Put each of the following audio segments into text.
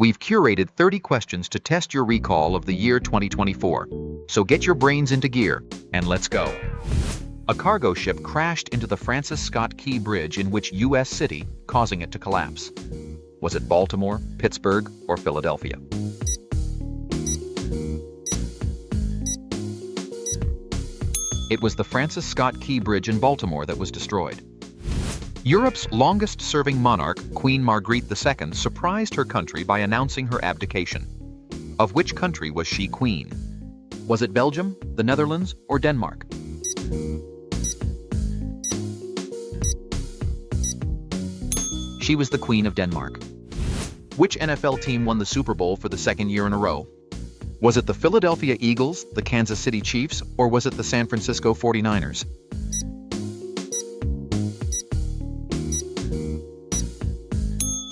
We've curated 30 questions to test your recall of the year 2024. So get your brains into gear, and let's go. A cargo ship crashed into the Francis Scott Key Bridge in which U.S. city, causing it to collapse? Was it Baltimore, Pittsburgh, or Philadelphia? It was the Francis Scott Key Bridge in Baltimore that was destroyed. Europe's longest-serving monarch, Queen Margrethe II, surprised her country by announcing her abdication. Of which country was she queen? Was it Belgium, the Netherlands, or Denmark? She was the Queen of Denmark. Which NFL team won the Super Bowl for the second year in a row? Was it the Philadelphia Eagles, the Kansas City Chiefs, or was it the San Francisco 49ers?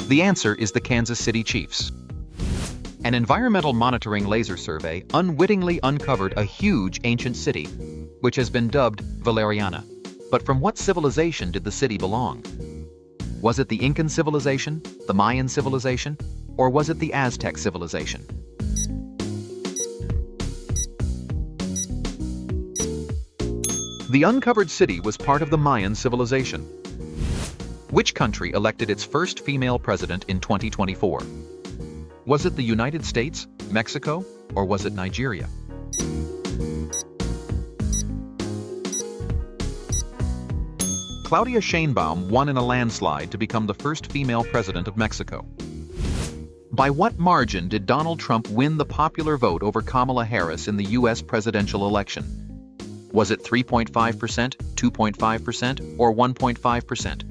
The answer is the Kansas City Chiefs. An environmental monitoring laser survey unwittingly uncovered a huge ancient city, which has been dubbed Valeriana. But from what civilization did the city belong? Was it the Incan civilization, the Mayan civilization, or was it the Aztec civilization? The uncovered city was part of the Mayan civilization. Which country elected its first female president in 2024? Was it the United States, Mexico, or was it Nigeria? Claudia Sheinbaum won in a landslide to become the first female president of Mexico. By what margin did Donald Trump win the popular vote over Kamala Harris in the U.S. presidential election? Was it 3.5%, 2.5%, or 1.5%?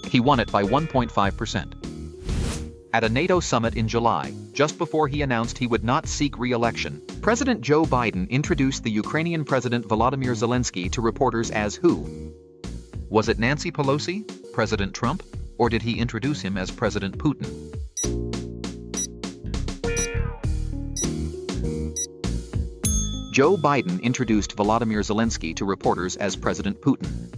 He won it by 1.5%. At a NATO summit in July, just before he announced he would not seek re-election, President Joe Biden introduced the Ukrainian President Volodymyr Zelensky to reporters as who? Was it Nancy Pelosi, President Trump, or did he introduce him as President Putin? Joe Biden introduced Volodymyr Zelensky to reporters as President Putin.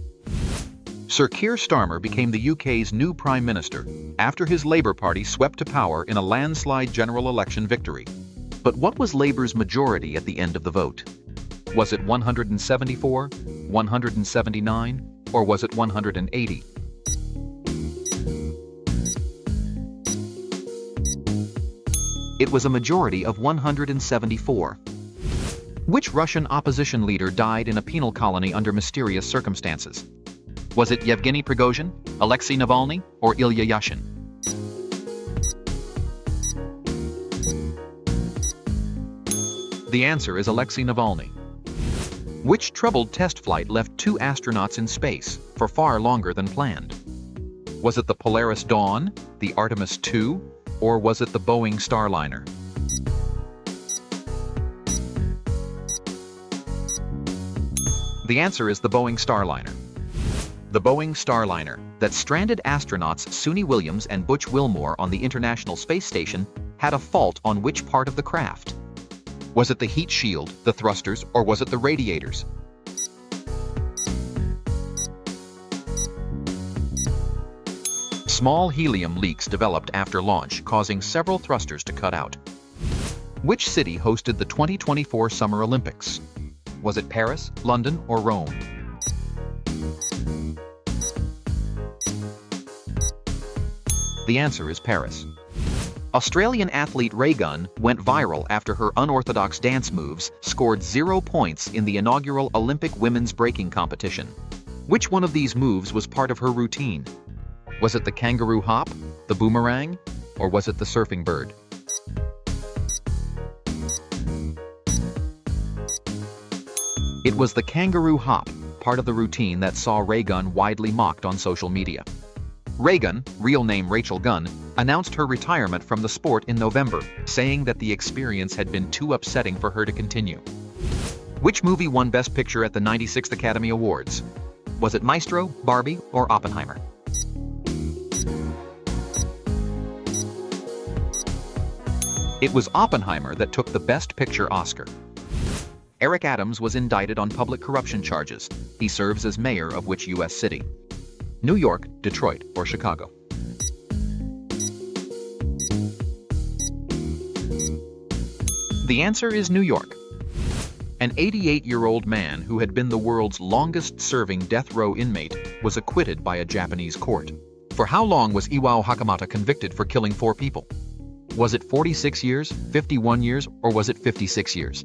Sir Keir Starmer became the UK's new Prime Minister after his Labour Party swept to power in a landslide general election victory. But what was Labour's majority at the end of the vote? Was it 174, 179, or was it 180? It was a majority of 174. Which Russian opposition leader died in a penal colony under mysterious circumstances? Was it Yevgeny Prigozhin, Alexei Navalny, or Ilya Yashin? The answer is Alexei Navalny. Which troubled test flight left 2 astronauts in space for far longer than planned? Was it the Polaris Dawn, the Artemis II, or was it the Boeing Starliner? The answer is the Boeing Starliner. The Boeing Starliner that stranded astronauts Suni Williams and Butch Wilmore on the International Space Station had a fault on which part of the craft? Was it the heat shield, the thrusters, or was it the radiators? Small helium leaks developed after launch, causing several thrusters to cut out. Which city hosted the 2024 Summer Olympics? Was it Paris, London, or Rome? The answer is Paris. Australian athlete Ray Gunn went viral after her unorthodox dance moves scored 0 points in the inaugural Olympic women's breaking competition. Which one of these moves was part of her routine? Was it the kangaroo hop, the boomerang, or was it the surfing bird? It was the kangaroo hop, part of the routine that saw Ray Gunn widely mocked on social media. Ray Gunn, real name Rachel Gunn, announced her retirement from the sport in November, saying that the experience had been too upsetting for her to continue. Which movie won Best Picture at the 96th Academy Awards? Was it Maestro, Barbie, or Oppenheimer? It was Oppenheimer that took the Best Picture Oscar. Eric Adams was indicted on public corruption charges. He serves as mayor of which U.S. city? New York, Detroit, or Chicago? The answer is New York. An 88-year-old man who had been the world's longest-serving death row inmate was acquitted by a Japanese court. For how long was Iwao Hakamata convicted for killing 4 people? Was it 46 years, 51 years, or was it 56 years?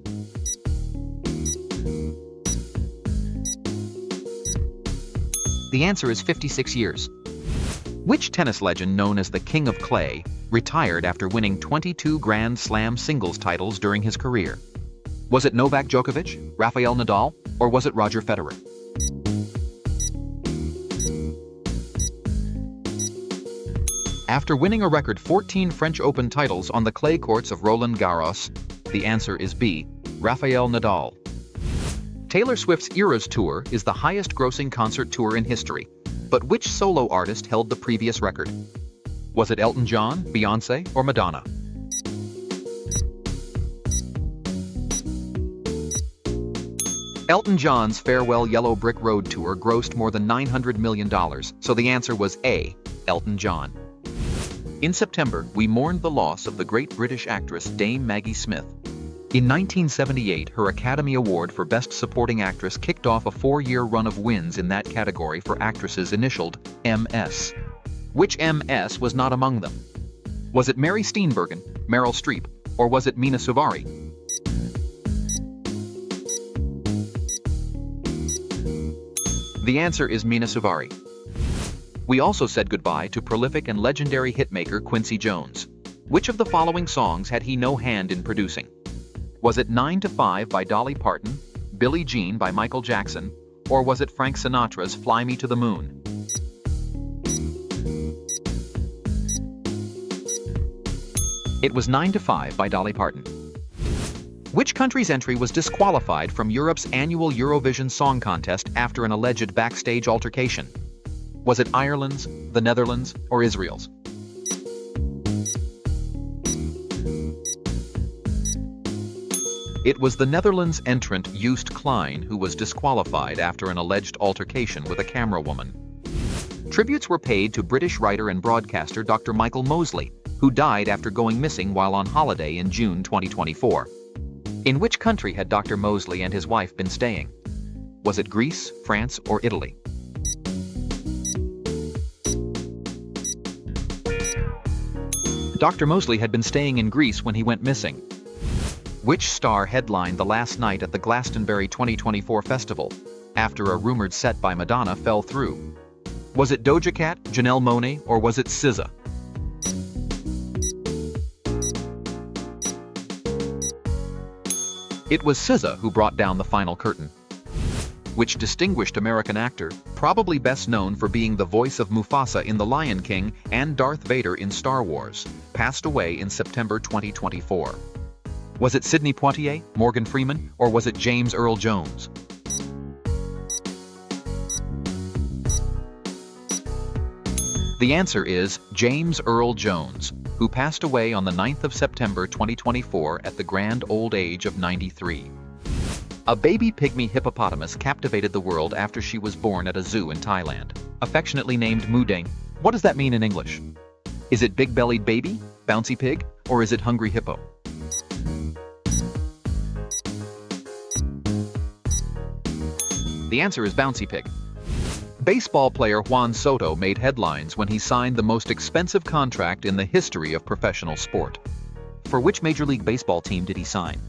The answer is 56 years. Which tennis legend known as the King of Clay retired after winning 22 Grand Slam singles titles during his career? Was it Novak Djokovic, Rafael Nadal, or was it Roger Federer? After winning a record 14 French Open titles on the clay courts of Roland Garros, the answer is B, Rafael Nadal. Taylor Swift's Eras Tour is the highest-grossing concert tour in history, but which solo artist held the previous record? Was it Elton John, Beyoncé, or Madonna? Elton John's Farewell Yellow Brick Road tour grossed more than $900 million, so the answer was A, Elton John. In September, we mourned the loss of the great British actress Dame Maggie Smith. In 1978, her Academy Award for Best Supporting Actress kicked off a 4-year run of wins in that category for actresses initialed MS. Which MS was not among them? Was it Mary Steenburgen, Meryl Streep, or was it Mina Suvari? The answer is Mina Suvari. We also said goodbye to prolific and legendary hitmaker Quincy Jones. Which of the following songs had he no hand in producing? Was it 9 to 5 by Dolly Parton, Billie Jean by Michael Jackson, or was it Frank Sinatra's Fly Me to the Moon? It was 9 to 5 by Dolly Parton. Which country's entry was disqualified from Europe's annual Eurovision Song Contest after an alleged backstage altercation? Was it Ireland's, the Netherlands, or Israel's? It was the Netherlands entrant Joost Klein who was disqualified after an alleged altercation with a camerawoman. Tributes were paid to British writer and broadcaster Dr. Michael Mosley, who died after going missing while on holiday in June 2024. In which country had Dr. Mosley and his wife been staying? Was it Greece, France, or Italy? Dr. Mosley had been staying in Greece when he went missing. Which star headlined the last night at the Glastonbury 2024 festival, after a rumored set by Madonna fell through? Was it Doja Cat, Janelle Monáe, or was it SZA? It was SZA who brought down the final curtain. Which distinguished American actor, probably best known for being the voice of Mufasa in The Lion King and Darth Vader in Star Wars, passed away in September 2024? Was it Sidney Poitier, Morgan Freeman, or was it James Earl Jones? The answer is James Earl Jones, who passed away on the 9th of September 2024 at the grand old age of 93. A baby pygmy hippopotamus captivated the world after she was born at a zoo in Thailand, affectionately named Mudeng. What does that mean in English? Is it big-bellied baby, bouncy pig, or is it hungry hippo? The answer is bouncy pig. Baseball player Juan Soto made headlines when he signed the most expensive contract in the history of professional sport. For which Major League Baseball team did he sign?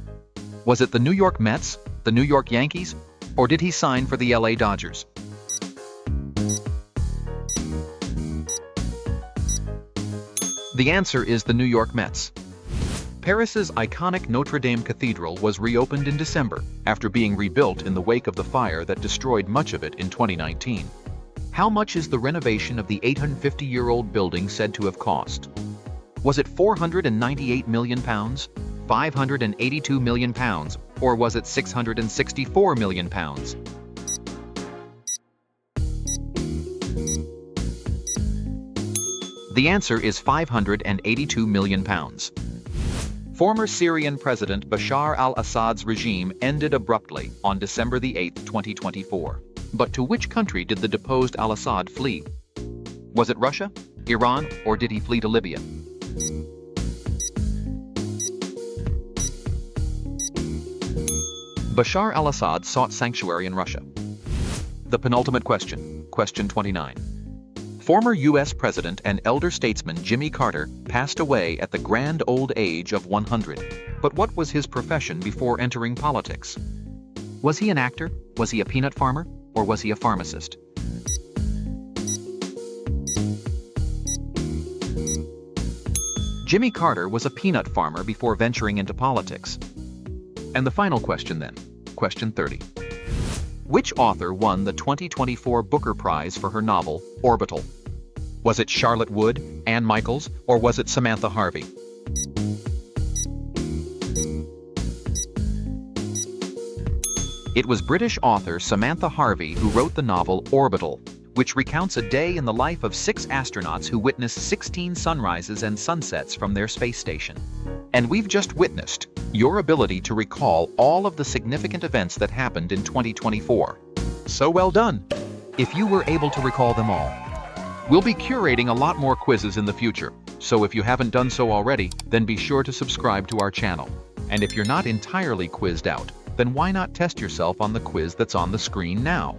Was it the New York Mets, the New York Yankees, or did he sign for the LA Dodgers? The answer is the New York Mets. Paris's iconic Notre Dame Cathedral was reopened in December after being rebuilt in the wake of the fire that destroyed much of it in 2019. How much is the renovation of the 850-year-old building said to have cost? Was it £498 million, £582 million, or was it £664 million? The answer is £582 million. Former Syrian President Bashar al-Assad's regime ended abruptly on December 8, 2024. But to which country did the deposed al-Assad flee? Was it Russia, Iran, or did he flee to Libya? Bashar al-Assad sought sanctuary in Russia. The penultimate question, question 29. Former U.S. President and elder statesman Jimmy Carter passed away at the grand old age of 100. But what was his profession before entering politics? Was he an actor? Was he a peanut farmer? Or was he a pharmacist? Jimmy Carter was a peanut farmer before venturing into politics. And the final question then, question 30. Which author won the 2024 Booker Prize for her novel, Orbital? Was it Charlotte Wood, Anne Michaels, or was it Samantha Harvey? It was British author Samantha Harvey who wrote the novel Orbital, which recounts a day in the life of 6 astronauts who witnessed 16 sunrises and sunsets from their space station. And we've just witnessed your ability to recall all of the significant events that happened in 2024. So well done, if you were able to recall them all. We'll be curating a lot more quizzes in the future, so if you haven't done so already, then be sure to subscribe to our channel. And if you're not entirely quizzed out, then why not test yourself on the quiz that's on the screen now?